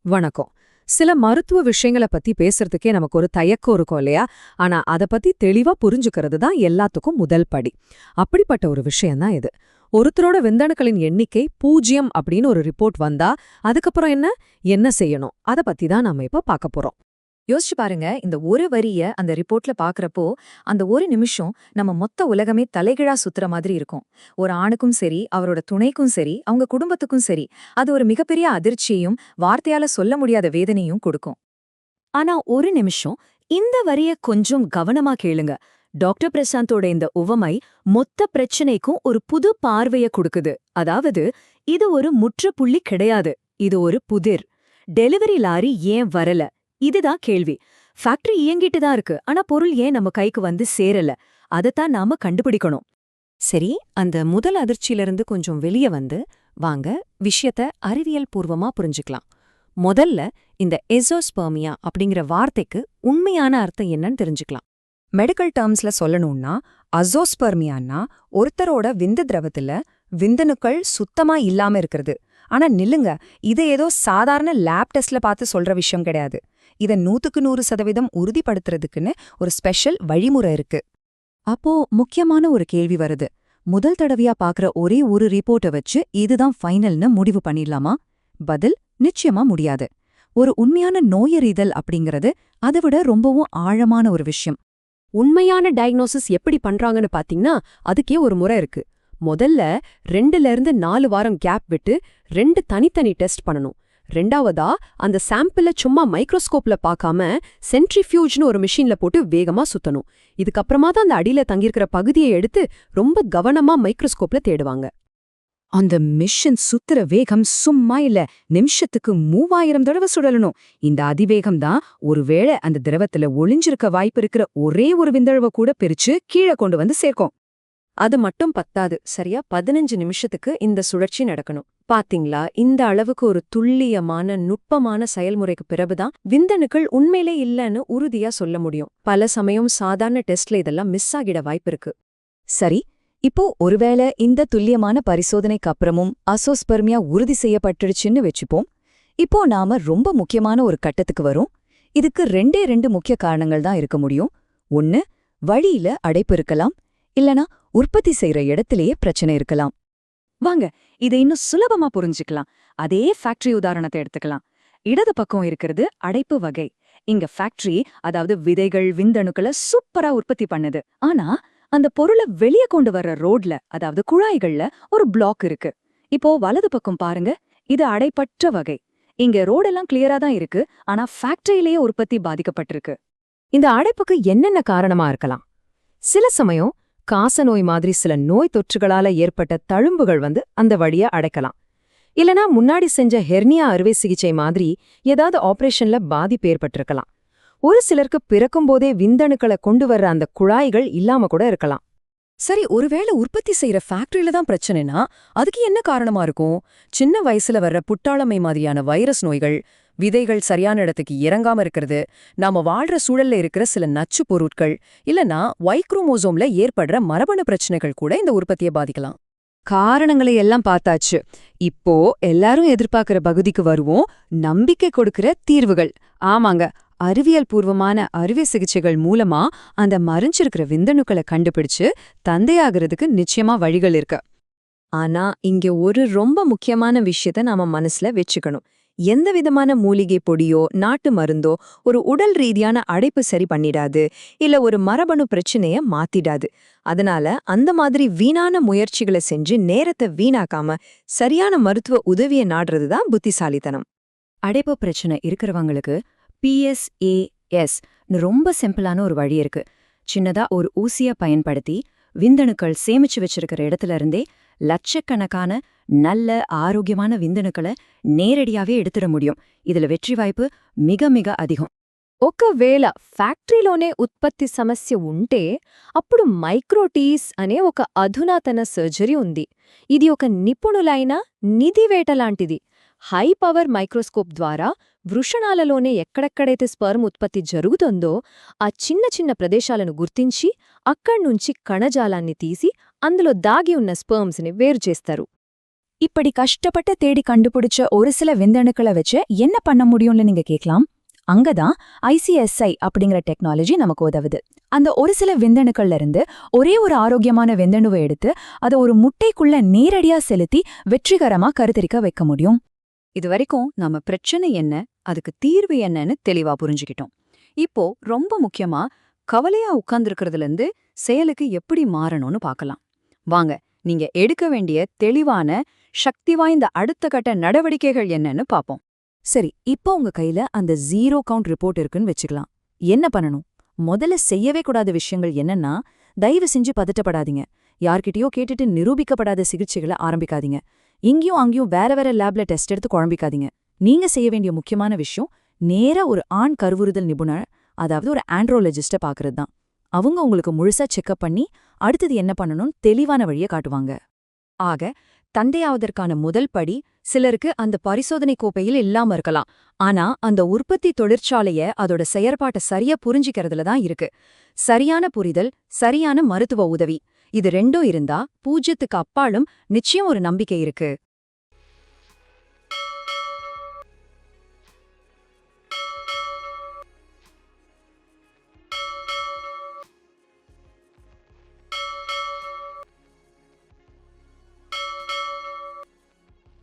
வணக்கம். சில மருத்துவ விஷயங்கள பத்தி பேசுறதுக்கே நமக்கு ஒரு தயக்கம் இருக்கும் இல்லையா? ஆனா அத பத்தி தெளிவா புரிஞ்சுக்கிறது தான் எல்லாத்துக்கும் முதல் படி. அப்படிப்பட்ட ஒரு விஷயம் தான் இது. ஒருத்தரோட விந்தணுக்களின் எண்ணிக்கை 0 அப்படின்னு ஒரு ரிப்போர்ட் வந்தா, அதுக்கப்புறம் என்ன செய்யணும்? அத பத்தி தான் நாம இப்ப பார்க்க போறோம். யோசிச்சு பாருங்க, இந்த ஒரு வரிய அந்த ரிப்போர்ட்ல பாக்குறப்போ அந்த ஒரு நிமிஷம் நம்ம மொத்த உலகமே தலைகீழா சுத்துற மாதிரி இருக்கும். ஒரு ஆணுக்கும் சரி, அவரோட துணைக்கும் சரி, அவங்க குடும்பத்துக்கும் சரி, அது ஒரு மிகப்பெரிய அதிர்ச்சியையும் வார்த்தையால சொல்ல முடியாத வேதனையும் கொடுக்கும். ஆனா ஒரு நிமிஷம் இந்த வரிய கொஞ்சம் கவனமா கேளுங்க. டாக்டர் பிரசாந்தோட இந்த உவமை மொத்த பிரச்சனைக்கும் ஒரு புது பார்வைய கொடுக்குது. அதாவது, இது ஒரு முற்றுப்புள்ளி கிடையாது, இது ஒரு புதிர். டெலிவரி லாரி ஏன் வரல? இதுதான் கேள்வி. ஃபேக்டரி இயங்கிட்டு தான் இருக்கு, ஆனா பொருள் ஏன் நம்ம கைக்கு வந்து சேரல? அதத்தான் நாம கண்டுபிடிக்கணும். சரி, அந்த முதல் அதிர்ச்சியிலிருந்து கொஞ்சம் வெளிய வந்து, வாங்க விஷயத்த அறிவியல் பூர்வமா புரிஞ்சுக்கலாம். முதல்ல இந்த எசோஸ்பெர்மியா அப்படிங்கிற வார்த்தைக்கு உண்மையான அர்த்தம் என்னன்னு தெரிஞ்சுக்கலாம். மெடிக்கல் டேர்ம்ஸ்ல சொல்லணும்னா, அசோஸ்பெர்மியான்னா ஒருத்தரோட விந்து திரவத்துல விந்தணுக்கள் சுத்தமா இல்லாம இருக்கிறது. ஆனா நில்லுங்க, இது ஏதோ சாதாரண லேப் டெஸ்ட்ல பார்த்து சொல்ற விஷயம் கிடையாது. இத 100க்கு 100% உறுதிப்படுத்துறதுக்குன்னு ஒரு ஸ்பெஷல் வழிமுறை இருக்கு. அப்போ முக்கியமான ஒரு கேள்வி வருது. முதல் தடவையா பாக்குற ஒரே ஒரு ரிப்போர்ட்டை வச்சு இதுதான் ஃபைனல்னு முடிவு பண்ணிடலாமா? பதில் நிச்சயமா முடியாது. ஒரு உண்மையான நோயறிதல் அப்படிங்கிறது அதை விட ரொம்பவும் ஆழமான ஒரு விஷயம். உண்மையான டயக்னோசிஸ் எப்படி பண்றாங்கன்னு பாத்தீங்கன்னா, அதுக்கே ஒரு முறை இருக்கு. முதல்ல 2ல இருந்து 4 வாரம் கேப் விட்டு 2 தனித்தனி டெஸ்ட் பண்ணணும். ரெண்டாவதா, அந்த சாம்பிள சும்மா மைக்ரோஸ்கோப்ல பார்க்காம சென்ட்ரிஃபியூஜ்னு ஒரு மிஷின்ல போட்டு வேகமா சுத்தணும். இதுக்கப்புறமா தான் அந்த அடியில தங்கியிருக்கிற பகுதியை எடுத்து ரொம்ப கவனமா மைக்ரோஸ்கோப்ல தேடுவாங்க. அந்த மிஷின் சுத்துற வேகம் சும்மா இல்ல, நிமிஷத்துக்கு 3000 தடவை சுழலணும். இந்த அதிவேகம் தான் ஒருவேளை அந்த திரவத்துல ஒளிஞ்சிருக்க வாய்ப்பு இருக்கிற ஒரே ஒரு விந்தழுவ கூட பிரிச்சு கீழே கொண்டு வந்து சேர்க்கும். அது மட்டும் பத்தாது, சரியா 15 நிமிஷத்துக்கு இந்த சுழற்சி நடக்கணும். பாத்தீங்களா, இந்த அளவுக்கு ஒரு துல்லியமான நுட்பமான செயல்முறைக்கு பிறகுதான் விந்தணுக்கள் உண்மையிலே இல்லன்னு உறுதியா சொல்ல முடியும். பல சமயம் சாதாரண டெஸ்ட்ல இதெல்லாம் மிஸ் ஆகிட வாய்ப்பிருக்கு. சரி, இப்போ ஒருவேளை இந்த துல்லியமான பரிசோதனைக்கு அப்புறமும் அசோஸ்பெர்மியா உறுதி செய்யப்பட்டுடுச்சுன்னு வச்சுப்போம். இப்போ நாம ரொம்ப முக்கியமான ஒரு கட்டத்துக்கு வரோம். இதுக்கு 2 முக்கிய காரணங்கள் தான் இருக்க முடியும். ஒன்னு, வழியில அடைப்பு இருக்கலாம், இல்லனா உற்பத்தி செய்யற இடத்திலேயே பிரச்சனை இருக்கலாம். வாங்க, இதை இன்னும் சுலபமா புரிஞ்சுக்கலாம். அதே ஃபேக்டரி உதாரணத்தை எடுத்துக்கலாம். இடது பக்கம் இருக்கிறது அடைப்பு வகை. இங்க ஃபேக்டரி, அதாவது விதைகள், விந்தணுக்களை சூப்பரா உற்பத்தி பண்ணுது. ஆனா அந்த பொருளை வெளியே கொண்டு வர்ற ரோட்ல, அதாவது குழாய்கள்ல ஒரு பிளாக் இருக்கு. இப்போ வலது பக்கம் பாருங்க, இது அடைப்பற்ற வகை. இங்க ரோடெல்லாம் கிளியரா தான் இருக்கு, ஆனா ஃபேக்டரியிலேயே உற்பத்தி பாதிக்கப்பட்டிருக்கு. இந்த அடைப்புக்கு என்னென்ன காரணமா இருக்கலாம்? சில சமயம் காசநோய் மாதிரி சில நோய் தொற்றுகளால ஏற்பட்ட தழும்புகள் அந்த வழியா அடைக்கலாம். இல்லனா முன்னாடி செஞ்ச ஹெர்னியா அறுவை சிகிச்சை மாதிரி ஏதாவது ஆபரேஷன்ல பாதிப்பு ஏற்பட்டிருக்கலாம். ஒரு சிலருக்கு பிறக்கும்போதே விந்தணுக்களை கொண்டு வர்ற அந்த குழாய்கள் இல்லாம கூட இருக்கலாம். சரி, ஒருவேளை உற்பத்தி செய்யற ஃபேக்டரியில தான் பிரச்சனைனா அதுக்கு என்ன காரணமா இருக்கும்? சின்ன வயசுல வர்ற புட்டாளமை மாதிரியான வைரஸ் நோய்கள், விதைகள் சரியான இடத்துக்கு இறங்காம இருக்கிறது, நாம வாழ்ற சூழல்ல இருக்கிற சில நச்சு பொருட்கள், இல்லனா குரோமோசோம்ல ஏற்படுற மரபணு பிரச்சனைகள் கூட இந்த உற்பத்தியை பாதிக்கலாம். காரணங்களை எல்லாம் பார்த்தாச்சு. இப்போ எல்லாரும் எதிர்பார்க்கிற பகுதிக்கு வருவோம். நம்பிக்கை கொடுக்கிற தீர்வுகள். ஆமாங்க, அறிவியல் பூர்வமான அறுவை சிகிச்சைகள் மூலமா அந்த மறைஞ்சிருக்கிற விந்தணுக்களை கண்டுபிடிச்சு தந்தையாகிறதுக்கு நிச்சயமா வழிகள் இருக்கு. ஆனா இங்க ஒரு ரொம்ப முக்கியமான விஷயத்த நாம மனசுல வச்சுக்கணும். எந்த விதமான மூலிகை பொடியோ நாட்டு மருந்தோ ஒரு உடல் ரீதியான அடைப்பு சரி பண்ணிடாது, இல்ல ஒரு மரபணு பிரச்சனைய மாத்திடாது. அதனால அந்த மாதிரி வீணான முயற்சிகளை செஞ்சு நேரத்தை வீணாக்காம சரியான மருத்துவ உதவியை நாடுறதுதான் புத்திசாலித்தனம். அடைப்பு பிரச்சனை இருக்கிறவங்களுக்கு PSAS ரொம்ப சிம்பிளான ஒரு வழி இருக்கு. சின்னதா ஒரு ஊசிய பயன்படுத்தி விந்தணுக்கள் சேமிச்சு வச்சிருக்கிற இடத்துல இருந்தே லட்சக்கணக்கான நல்ல ஆரோக்கியமான விந்தணுக்களை நேரடியாவே எடுத்துட முடியும். இதுல வெற்றி வாய்ப்பு மிக மிக அதிகம். ఒకవేళ ఫ్యాక్టరీలోనే ఉత్పత్తి సమస్య ఉంటే అప్పుడు మైక్రోటీస్ అనే ఒక అధునాతన సర్జరీ ఉంది. ఇది ఒక నిపుణులైన నిధివేట లాంటిది. హై పవర్ మైక్రోస్కోప్ ద్వారా వృషణాలలోనే ఎక్కడెక్కడైతే స్పర్మ్ ఉత్పత్తి జరుగుతుందో ఆ చిన్న చిన్న ప్రదేశాలను గుర్తించి అక్కడ్నుంచి కణజాలాన్ని తీసి అందులో దాగి ఉన్న స్పర్మ్స్ని వేరు చేస్తారు. இப்படி கஷ்டப்பட்டு தேடி கண்டுபிடிச்ச ஒரு சில விந்தணுக்களை வச்சு என்ன பண்ண முடியும்னு நீங்க கேட்கலாம். அங்கதான் ICSI அப்படிங்கிற டெக்னாலஜி நமக்கு உதவுது. அந்த ஒரு சில விந்தணுக்கள்ல இருந்து ஒரே ஒரு ஆரோக்கியமான விந்தணுவை எடுத்து அதை ஒரு முட்டைக்குள்ள நேரடியா செலுத்தி வெற்றிகரமா கருத்தரிக்க வைக்க முடியும். இதுவரைக்கும் நாம பிரச்சனை என்ன, அதுக்கு தீர்வு என்னன்னு தெளிவா புரிஞ்சுக்கிட்டோம். இப்போ ரொம்ப முக்கியமா கவலையா உட்கார்ந்துருக்கிறதுல இருந்து செயலுக்கு எப்படி மாறணும்னு பார்க்கலாம். வாங்க, நீங்க எடுக்க வேண்டிய தெளிவான சக்தி வாய்ந்த அடுத்த கட்ட நடவடிக்கைகள் என்னன்னு பாப்போம். சரி, இப்போ உங்க கையில அந்த 0 கவுண்ட் ரிப்போர்ட் இருக்குன்னு வச்சுக்கலாம். என்ன பண்ணணும்? முதல்ல செய்யவே கூடாத விஷயங்கள் என்னன்னா, தயவு செஞ்சு பதட்டப்படாதீங்க. யார்கிட்டயோ கேட்டுட்டு நிரூபிக்கப்படாத சிகிச்சைகளை ஆரம்பிக்காதீங்க. இங்கேயும் அங்கேயும் வேற வேற லேப்ல டெஸ்ட் எடுத்து குழம்பிக்காதீங்க. நீங்க செய்ய வேண்டிய முக்கியமான விஷயம், நேரா ஒரு ஆண் கருவுறுதல் நிபுணர், அதாவது ஒரு ஆண்ட்ரோலஜிஸ்ட பாக்குறது தான். அவங்க உங்களுக்கு முழுசா செக்அப் பண்ணி அடுத்தது என்ன பண்ணணும்னு தெளிவான வழியை காட்டுவாங்க. ஆக தந்தையாவதற்கான முதல் படி சிலருக்கு அந்த பரிசோதனை கோப்பையில் இல்லாம இருக்கலாம். ஆனா அந்த உற்பத்தி தொழிற்சாலைய அதோட செயற்பாட்டை சரியா புரிஞ்சிக்கிறதுல தான் இருக்கு. சரியான புரிதல், சரியான மருத்துவ உதவி, இது ரெண்டும் இருந்தா 0க்கு அப்பாலும் நிச்சயம் ஒரு நம்பிக்கை இருக்கு.